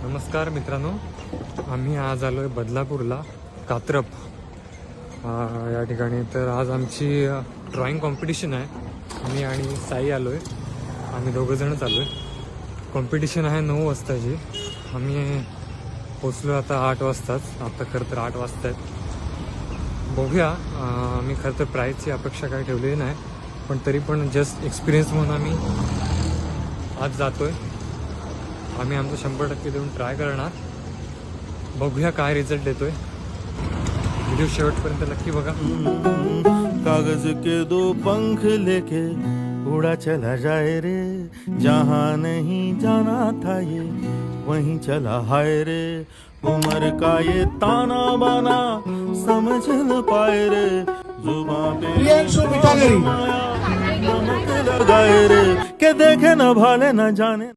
नमस्कार मित्रांनो, आम्ही आज आलो आहे बदलापूरला, कात्रप या ठिकाणी. तर आज आमची ड्रॉइंग कॉम्पिटिशन आहे. मी आणि साई आलो आहे, आम्ही दोघंजणच आलो आहे. कॉम्पिटिशन आहे 9 वाजताची. आम्ही पोचलो आता 8 वाजताच. आता खरं तर 8 वाजता आहेत. बघूया, आम्ही खरं तर प्राईजची अपेक्षा काही ठेवलेली नाही, पण तरी पण जस्ट एक्सपिरियन्स म्हणून आम्ही आज जातो आहे. आम्ही आमचं 100% देऊन ट्राय करणार. बघूया काय रिझल्ट देतोय. व्हिडिओ शेवटपर्यंत नक्की बघा. कागज के 2 पंख लेके उड़ा चला जाए रे, जहाँ नहीं जाना था ये वहीं चला हाय रे. उम्र का ये ताना बाना समझ न पाए रे, जुबान पे नमक लगाए रे, के देखे न भाले न जाने.